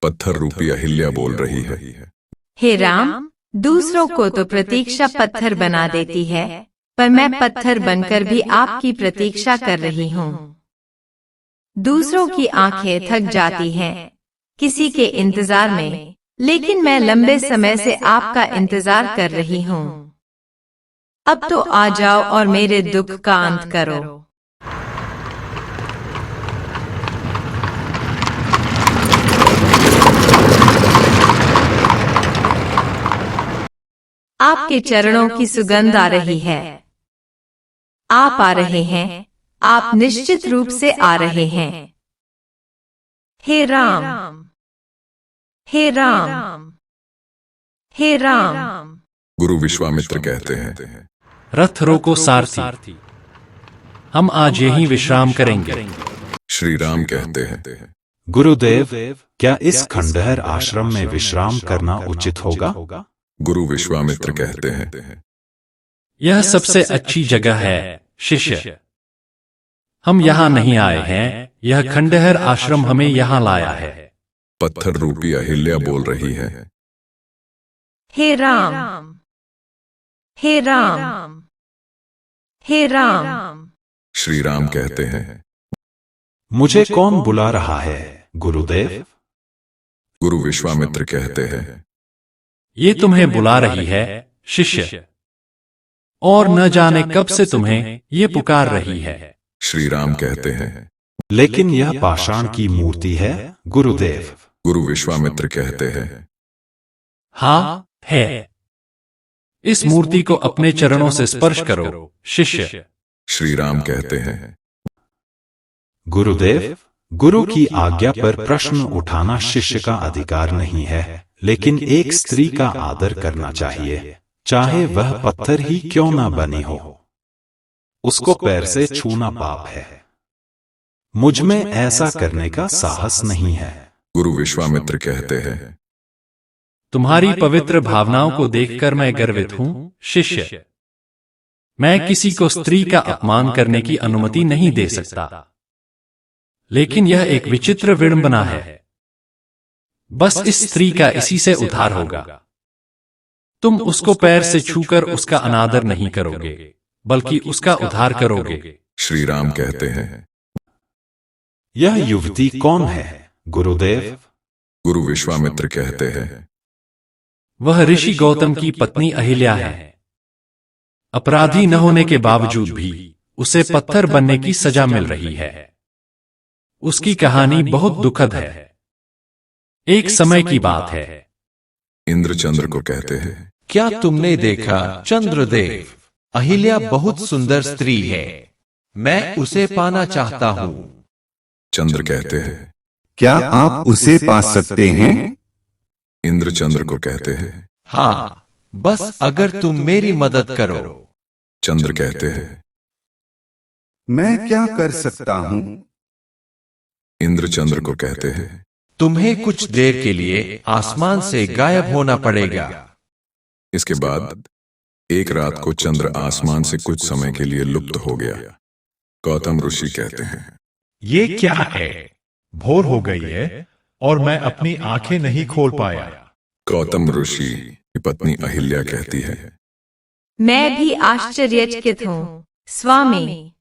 पत्थर रूपी अहिल्या बोल रही है। हे राम, दूसरों को तो प्रतीक्षा पत्थर बना देती है, पर मैं पत्थर बनकर भी आपकी प्रतीक्षा कर रही हूँ। दूसरों की आंखें थक जाती हैं किसी के इंतजार में, लेकिन मैं लंबे समय से आपका इंतजार कर रही हूँ। अब तो आ जाओ और मेरे दुख का अंत करो। आपके चरणों की सुगंध आ रही है। आप आ रहे हैं, आप निश्चित रूप से आ रहे हैं। हे राम, हे राम, हे राम। गुरु विश्वामित्र कहते हैं, रथ रोको सारथी, हम आज यहीं विश्राम करेंगे। श्री राम कहते हैं, गुरुदेव, क्या इस खंडहर आश्रम में विश्राम करना उचित होगा? गुरु विश्वामित्र कहते हैं, यह सबसे अच्छी जगह है शिष्य। हम यहाँ नहीं आए हैं, यह खंडहर आश्रम हमें यहाँ लाया है। पत्थर रूपी अहिल्या बोल रही है। हे राम, हे राम, हे राम। श्री राम कहते हैं, मुझे कौन बुला रहा है गुरुदेव? गुरु विश्वामित्र कहते हैं, ये तुम्हें बुला रही है शिष्य, और न जाने कब से तुम्हें ये पुकार रही है। श्री राम कहते हैं, लेकिन यह पाषाण की मूर्ति है गुरुदेव। गुरु विश्वामित्र कहते हैं, हाँ है। इस मूर्ति को अपने चरणों से स्पर्श करो शिष्य। श्री राम कहते हैं, गुरुदेव, गुरु की आज्ञा पर प्रश्न उठाना शिष्य का अधिकार नहीं है, लेकिन एक स्त्री का आदर करना चाहिए, चाहे वह पत्थर ही क्यों ना बनी हो। उसको पैर से छूना पाप है। मुझ में ऐसा करने का साहस नहीं है। गुरु विश्वामित्र कहते हैं, तुम्हारी पवित्र भावनाओं को देखकर मैं गर्वित हूँ शिष्य। मैं किसी को स्त्री का अपमान करने की अनुमति नहीं दे सकता, लेकिन यह एक विचित्र विडंबना है। बस इस स्त्री का इसी से उद्धार होगा। तुम उसको पैर से छूकर उसका अनादर नहीं करोगे, बल्कि उसका उद्धार करोगे। श्री राम कहते हैं, यह युवती कौन है गुरुदेव? गुरु विश्वामित्र कहते हैं, वह ऋषि गौतम की पत्नी अहिल्या है। अपराधी न होने के बावजूद भी उसे पत्थर बनने की सजा मिल रही है। उसकी कहानी बहुत दुखद है। एक समय की बात है। इंद्रचंद्र को कहते हैं, क्या तुमने देखा चंद्रदेव, अहिल्या बहुत सुंदर स्त्री है, मैं उसे पाना चाहता हूँ। चंद्र कहते हैं, क्या आप उसे पा सकते हैं? इंद्रचंद्र को कहते हैं, हाँ, बस अगर तुम मेरी मदद करो। चंद्र कहते हैं, मैं क्या कर सकता हूँ? इंद्रचंद्र को कहते हैं, तुम्हें कुछ देर के लिए आसमान से गायब होना पड़ेगा। इसके बाद एक रात को चंद्र आसमान से कुछ समय के लिए लुप्त हो गया। गौतम ऋषि कहते हैं, ये क्या है? भोर हो गई है और मैं अपनी आंखें नहीं खोल पाया। गौतम ऋषि की पत्नी अहिल्या कहती है, मैं भी आश्चर्यचकित हूँ स्वामी,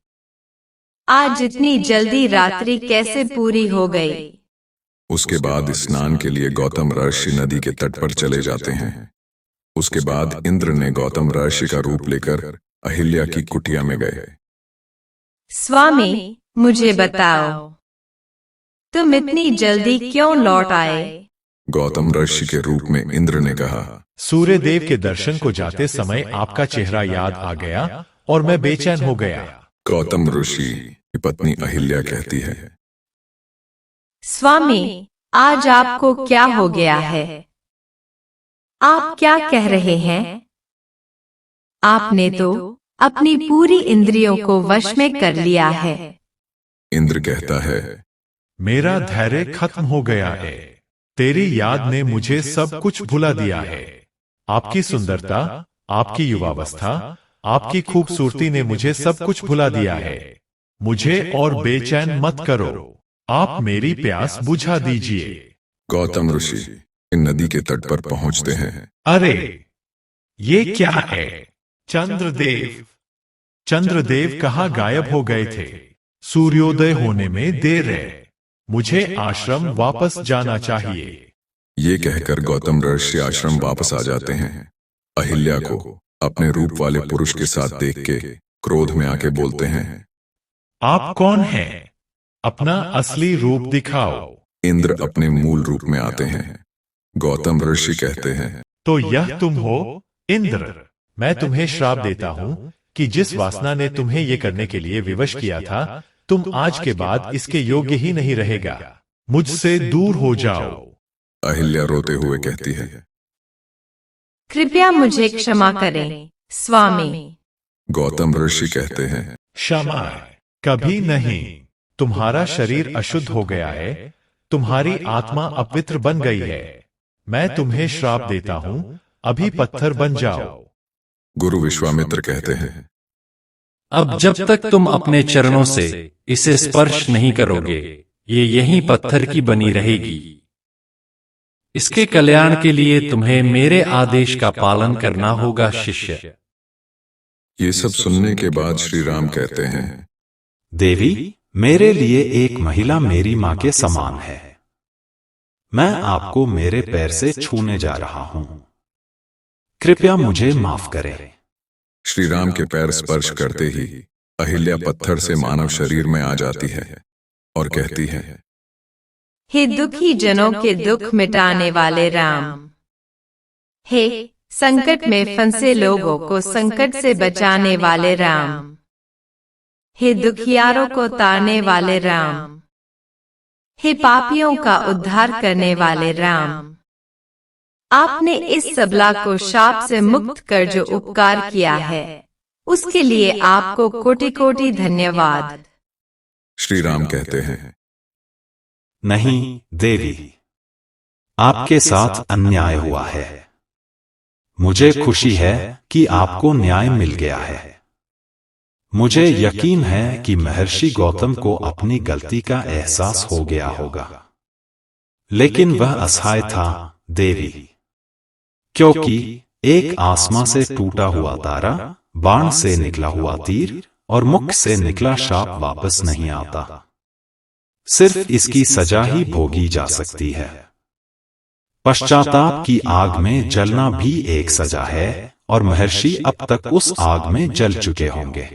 आज इतनी जल्दी रात्रि कैसे पूरी हो गई। उसके बाद स्नान के लिए गौतम ऋषि नदी के तट पर चले जाते हैं। उसके बाद इंद्र ने गौतम ऋषि का रूप लेकर अहिल्या की कुटिया में गए। स्वामी, मुझे बताओ, तुम इतनी जल्दी क्यों लौट आए? गौतम ऋषि के रूप में इंद्र ने कहा, सूर्य देव के दर्शन को जाते समय आपका चेहरा याद आ गया और मैं बेचैन हो गया। गौतम ऋषि की पत्नी अहिल्या कहती है, स्वामी, आज आपको क्या हो गया है? आप क्या कह रहे हैं? आपने तो अपनी पूरी इंद्रियों को वश में कर लिया है। इंद्र कहता है, मेरा धैर्य खत्म हो गया है। तेरी याद ने मुझे सब कुछ भुला दिया है। आपकी सुंदरता, आपकी युवावस्था, आपकी खूबसूरती ने मुझे सब कुछ भुला दिया है। मुझे और बेचैन मत करो, आप मेरी प्यास बुझा दीजिए। गौतम ऋषि नदी के तट पर पहुंचते हैं। अरे ये क्या है? चंद्रदेव, चंद्रदेव कहाँ गायब हो गए थे? सूर्योदय होने में देर है, मुझे आश्रम वापस जाना चाहिए। ये कहकर गौतम ऋषि आश्रम वापस आ जाते हैं। अहिल्या को अपने रूप वाले पुरुष के साथ देख के क्रोध में आके बोलते हैं, आप कौन हैं? अपना असली रूप दिखाओ। इंद्र अपने मूल रूप में आते हैं। गौतम ऋषि कहते हैं, तो यह तुम हो इंद्र। मैं तुम्हें श्राप देता हूँ कि जिस वासना ने तुम्हें ये करने के लिए विवश किया था, तुम आज के बाद इसके योग्य ही नहीं रहेगा। मुझसे दूर हो जाओ। अहिल्या रोते हुए कहती है, कृपया मुझे क्षमा करें स्वामी। गौतम ऋषि कहते हैं, क्षमा कभी नहीं। तुम्हारा शरीर अशुद्ध हो गया है, तुम्हारी आत्मा अपवित्र बन गई है। मैं तुम्हें श्राप देता हूँ, अभी पत्थर बन जाओ। गुरु विश्वामित्र कहते हैं, अब जब तक तुम अपने चरणों से इसे स्पर्श नहीं करोगे, ये यहीं पत्थर की बनी रहेगी। इसके कल्याण के लिए तुम्हें मेरे आदेश का पालन करना होगा शिष्य। ये सब सुनने के बाद श्री राम कहते हैं, देवी, मेरे लिए एक महिला मेरी मां के समान है। मैं आपको मेरे पैर से छूने जा रहा हूं, कृपया मुझे माफ करें। श्री राम के पैर स्पर्श करते ही अहिल्या पत्थर से मानव शरीर में आ जाती है और कहती है, हे दुखी जनों के दुख मिटाने वाले राम, हे संकट में फंसे लोगों को संकट से बचाने वाले राम, हे दुखियारों को तारने वाले राम, हे पापियों का उद्धार करने वाले राम, आपने इस सबला को शाप से मुक्त कर जो उपकार किया है, उसके लिए आपको कोटि कोटि धन्यवाद। श्री राम कहते हैं, नहीं देवी, आपके साथ अन्याय हुआ है। मुझे खुशी है कि आपको न्याय मिल गया है। मुझे यकीन है कि महर्षि गौतम को अपनी गलती का एहसास हो गया होगा, लेकिन वह असहाय था देवी, क्योंकि एक आसमां से टूटा हुआ तारा, बाण से निकला हुआ तीर और मुख से निकला शाप वापस नहीं आता। सिर्फ इसकी सजा ही भोगी जा सकती है। पश्चाताप की आग में जलना भी एक सजा है और महर्षि अब तक उस आग में जल चुके होंगे।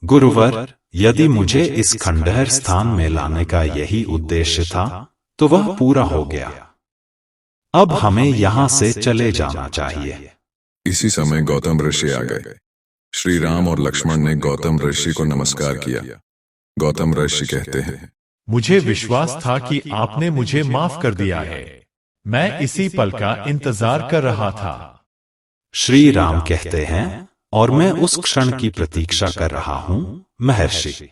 गुरुवर, यदि मुझे इस खंडहर स्थान में लाने का यही उद्देश्य था, तो वह पूरा हो गया। अब हमें यहाँ से चले जाना चाहिए। इसी समय गौतम ऋषि आ गए। श्री राम और लक्ष्मण ने गौतम ऋषि को नमस्कार किया। गौतम ऋषि कहते हैं, मुझे विश्वास था कि आपने मुझे माफ कर दिया है। मैं इसी पल का इंतजार कर रहा था। श्री राम कहते हैं, और मैं उस क्षण की प्रतीक्षा कर रहा हूं महर्षि।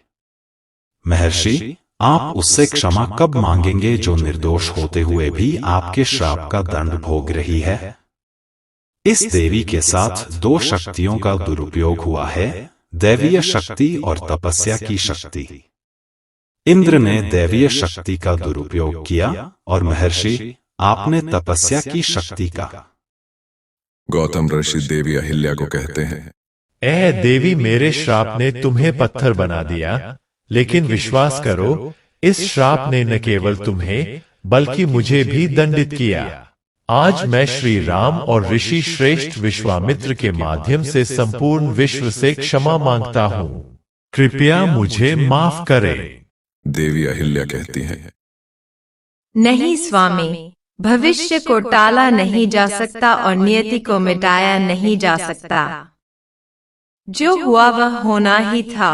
महर्षि, आप उससे क्षमा कब मांगेंगे जो निर्दोष होते हुए भी आपके श्राप का दंड भोग रही है? इस देवी के साथ दो शक्तियों का दुरुपयोग हुआ है, दैवीय शक्ति और तपस्या की शक्ति। इंद्र ने दैवीय शक्ति का दुरुपयोग किया और महर्षि, आपने तपस्या की शक्ति का। गौतम ऋषि देवी अहिल्या को कहते हैं, ऐ देवी, मेरे श्राप ने तुम्हें पत्थर बना दिया, लेकिन विश्वास करो, इस श्राप ने न केवल तुम्हें बल्कि मुझे भी दंडित किया। आज मैं श्री राम और ऋषि श्रेष्ठ विश्वामित्र के माध्यम से संपूर्ण विश्व से क्षमा मांगता हूँ। कृपया मुझे माफ करें। देवी अहिल्या कहती हैं, नहीं स्वामी, भविष्य को टाला नहीं जा सकता और नियति को मिटाया नहीं जा सकता। जो हुआ वह होना ही था।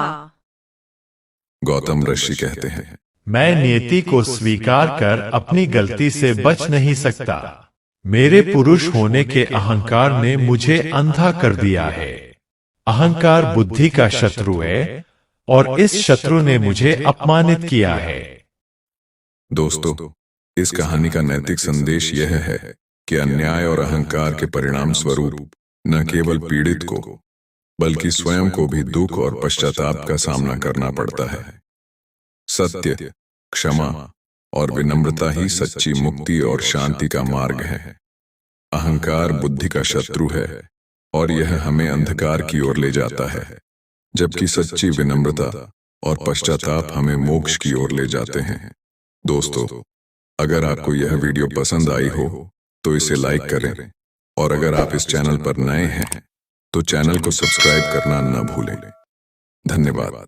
गौतम ऋषि कहते हैं, मैं नियति को स्वीकार कर अपनी गलती से बच नहीं सकता। मेरे पुरुष होने के अहंकार ने मुझे अंधा कर दिया है। अहंकार बुद्धि का शत्रु है और इस शत्रु ने मुझे अपमानित किया है। दोस्तों, इस कहानी का नैतिक संदेश यह है कि अन्याय और अहंकार के परिणाम स्वरूप न केवल पीड़ित को बल्कि स्वयं को भी दुख और पश्चाताप का सामना करना पड़ता है। सत्य, क्षमा और विनम्रता ही सच्ची मुक्ति और शांति का मार्ग है। अहंकार बुद्धि का शत्रु है और यह हमें अंधकार की ओर ले जाता है, जबकि सच्ची विनम्रता और पश्चाताप हमें मोक्ष की ओर ले जाते हैं। दोस्तों, अगर आपको यह वीडियो पसंद आई हो तो इसे लाइक करें, और अगर आप इस चैनल पर नए हैं तो चैनल को सब्सक्राइब करना न भूलें। धन्यवाद।